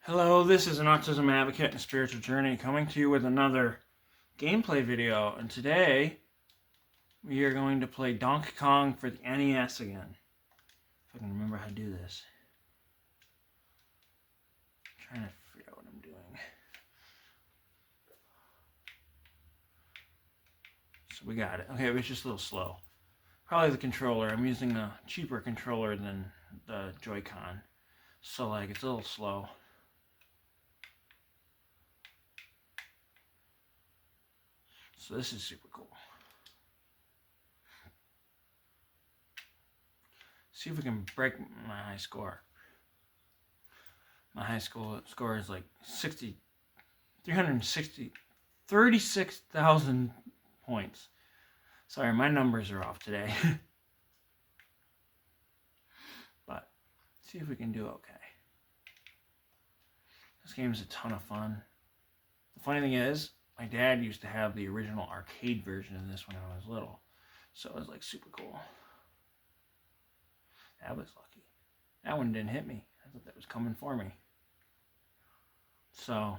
Hello, this is an autism advocate and spiritual journey coming to you with another gameplay video. And today we are going to play Donkey Kong for the NES again. If I can remember how to do this. I'm trying to figure out what I'm doing. So we got it. Okay, it was just a little slow. Probably the controller. I'm using a cheaper controller than the Joy-Con. So like it's a little slow. So this is super cool. See if we can break my high score. My high school score is like 36,000 points. Sorry, my numbers are off today. But see if we can do okay. This game is a ton of fun. The funny thing is, my dad used to have the original arcade version of this when I was little. So it was like super cool. That was lucky. That one didn't hit me. I thought that was coming for me. So,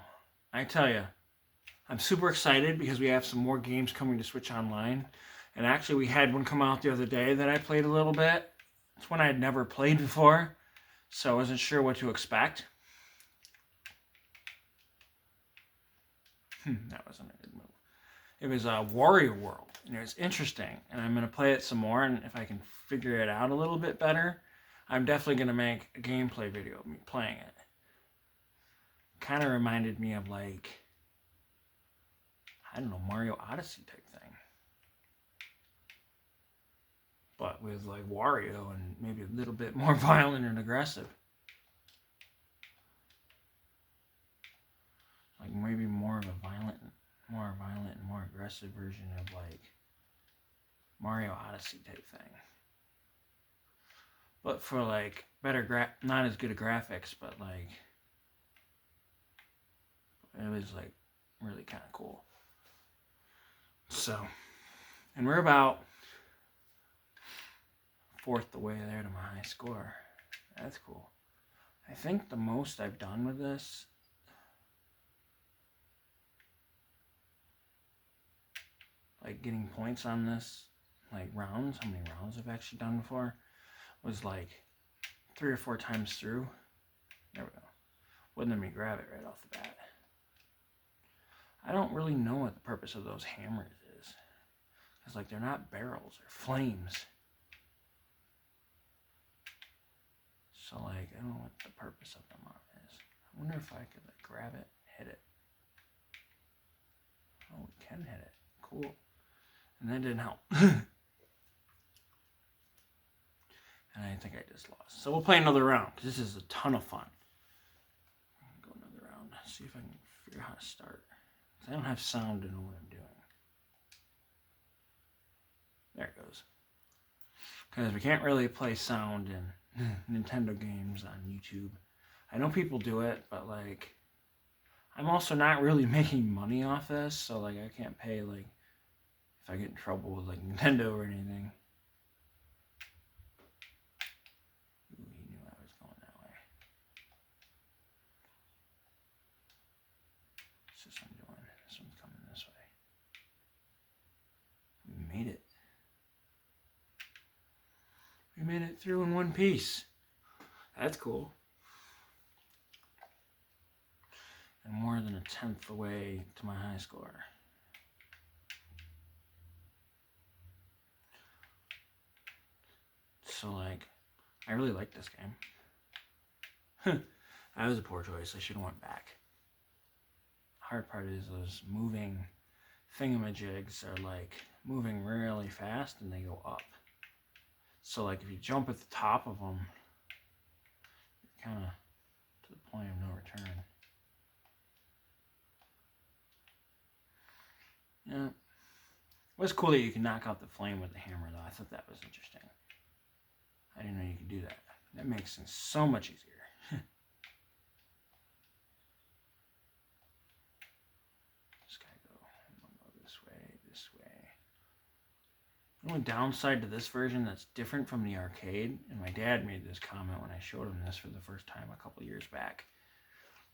I tell you, I'm super excited because we have some more games coming to Switch Online. And actually, we had one come out the other day that I played a little bit. It's one I had never played before, so I wasn't sure what to expect. That wasn't a good move. It was Wario World, and it was interesting. And I'm going to play it some more, and if I can figure it out a little bit better, I'm definitely going to make a gameplay video of me playing it. Kind of reminded me of like, I don't know, Mario Odyssey type thing. But with like Wario and maybe a little bit more violent and aggressive. Like maybe more of a violent and more aggressive version of like Mario Odyssey type thing. But for like better not as good of graphics, but like it was like really kind of cool. So, and we're about fourth the way there to my high score. That's cool. I think the most I've done with this, like getting points on this, like rounds, how many rounds I've actually done before, was like 3 or 4 times through. There we go. Wouldn't let me grab it right off the bat. I don't really know what the purpose of those hammers is. It's like they're not barrels, they're flames. So like, I don't know what the purpose of them is. I wonder if I could like grab it, hit it. Oh, we can hit it. Cool. And that didn't help. And I think I just lost. So we'll play another round, because this is a ton of fun. Go another round. See if I can figure out how to start. I don't have sound to know what I'm doing. There it goes. Because we can't really play sound in Nintendo games on YouTube. I know people do it, but like, I'm also not really making money off this, so like I can't pay like if I get in trouble with like Nintendo or anything. Ooh, he knew I was going that way. What's this one doing? This one's coming this way. We made it. We made it through in one piece. That's cool. And more than a 10th away to my high score. So like, I really like this game. That was a poor choice. I should have went back. The hard part is those moving thingamajigs are like moving really fast and they go up. So like if you jump at the top of them, you're kind of to the point of no return. Yeah. It was cool that you can knock out the flame with the hammer though. I thought that was interesting. I didn't know you could do that. That makes things so much easier. Just gotta go this way. The only downside to this version that's different from the arcade, and my dad made this comment when I showed him this for the first time a couple years back,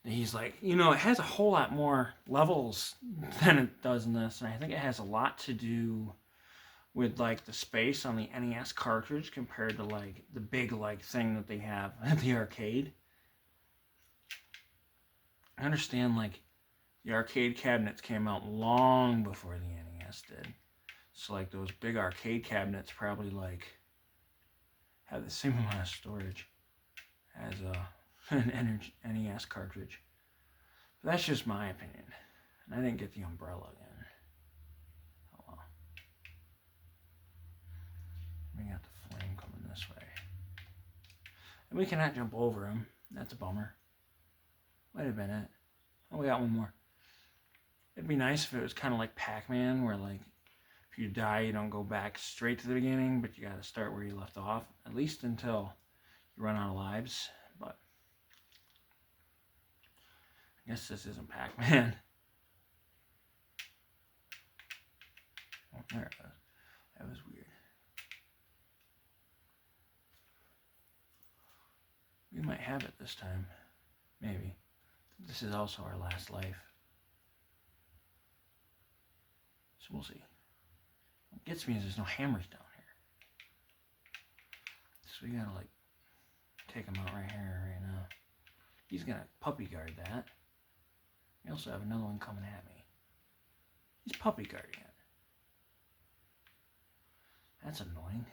he's like, you know, it has a whole lot more levels than it does in this, and I think it has a lot to do with like the space on the NES cartridge compared to like the big like thing that they have at the arcade. I understand like the arcade cabinets came out long before the NES did. So like those big arcade cabinets probably like have the same amount of storage as an NES cartridge. But that's just my opinion. And I didn't get the umbrella again. Oh well. We got the flame coming this way. And we cannot jump over him. That's a bummer. Wait a minute. Oh, we got one more. It'd be nice if it was kind of like Pac-Man, where like if you die, you don't go back straight to the beginning, but you got to start where you left off, at least until you run out of lives. But I guess this isn't Pac-Man. Oh, there it was. That was weird. We might have it this time. Maybe. This is also our last life. So we'll see. What gets me is there's no hammers down here. So we gotta like take him out right here, right now. He's gonna puppy guard that. We also have another one coming at me. He's puppy guarding it. That's annoying.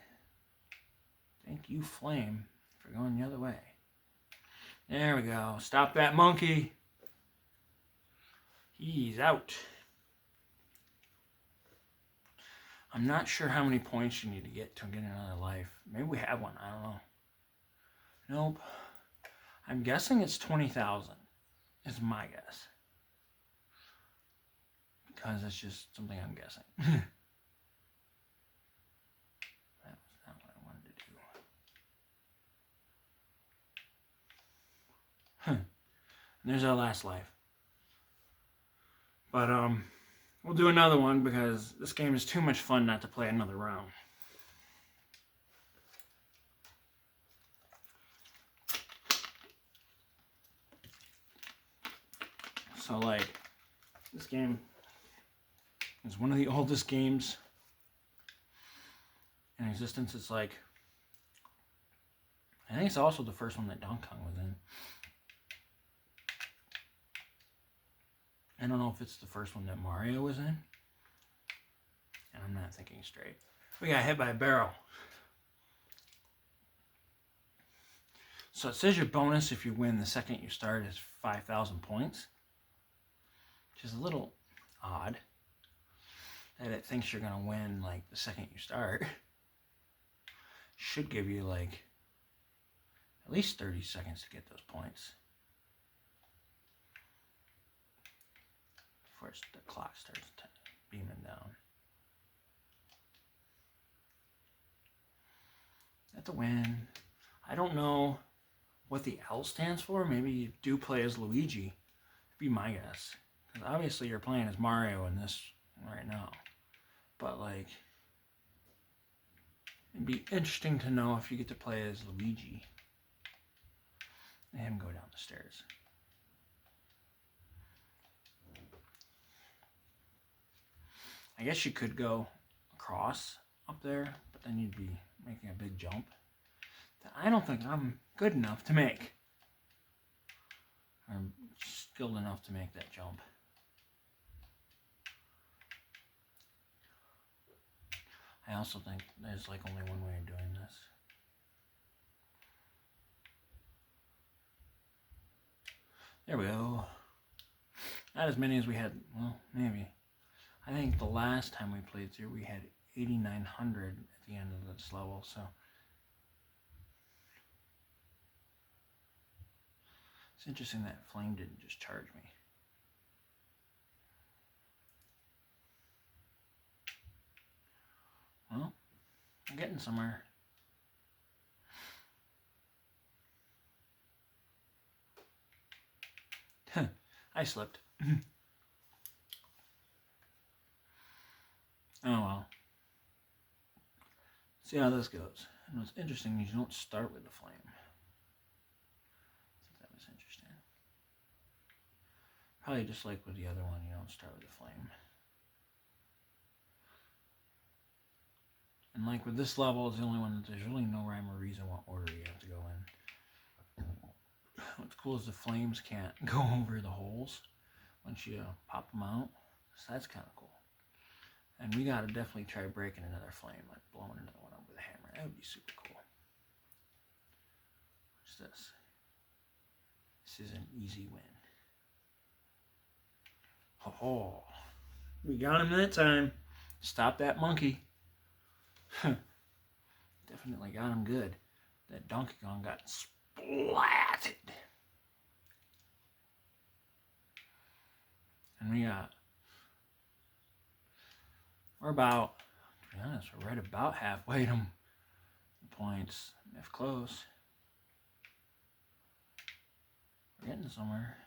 Thank you, Flame, for going the other way. There we go. Stop that monkey. He's out. I'm not sure how many points you need to get another life. Maybe we have one. I don't know. Nope. I'm guessing it's 20,000. Is my guess. Because it's just something I'm guessing. That was not what I wanted to do. And there's our last life. But we'll do another one because this game is too much fun not to play another round. So like, this game is one of the oldest games in existence. It's like, I think it's also the first one that Donkey Kong was in. I don't know if it's the first one that Mario was in. And I'm not thinking straight. We got hit by a barrel. So it says your bonus if you win the second you start is 5,000 points. Which is a little odd. That it thinks you're going to win like the second you start. Should give you like at least 30 seconds to get those points. Before the clock starts beaming down. That's a win. I don't know what the L stands for. Maybe you do play as Luigi. Be my guess. Because obviously you're playing as Mario in this right now. But like, it'd be interesting to know if you get to play as Luigi. And him go down the stairs. I guess you could go across up there, but then you'd be making a big jump that I don't think I'm good enough to make. Or skilled enough to make that jump. I also think there's like only one way of doing this. There we go. Not as many as we had, well, maybe. I think the last time we played through, we had 8,900 at the end of this level, so. It's interesting that Flame didn't just charge me. Well, I'm getting somewhere. I slipped. Oh well. See how this goes. And what's interesting is you don't start with the flame. I think that was interesting. Probably just like with the other one, you don't start with a flame. And like with this level, it's the only one that there's really no rhyme or reason what order you have to go in. What's cool is the flames can't go over the holes once you pop them out. So that's kind of cool. And we got to definitely try breaking another flame, like blowing another one up with a hammer. That would be super cool. What's this? This is an easy win. Oh, we got him that time. Stop that monkey. Definitely got him good. That Donkey Kong got splatted. And we're about, to be honest, we're right about halfway to the points. If close. We're getting somewhere.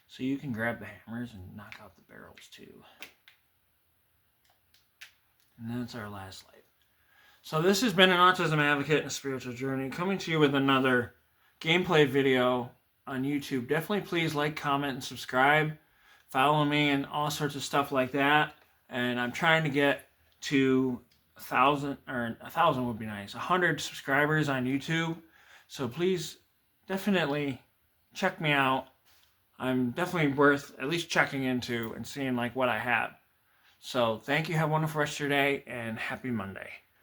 So you can grab the hammers and knock out the barrels too. And that's our last life. So this has been an Autism Advocate and a Spiritual Journey, coming to you with another gameplay video on YouTube. Definitely please like, comment, and subscribe. Follow me and all sorts of stuff like that. And I'm trying to get to 1,000, or 1,000 would be nice, 100 subscribers on YouTube. So please definitely check me out. I'm definitely worth at least checking into and seeing like what I have. So thank you. Have a wonderful rest of your day and happy Monday.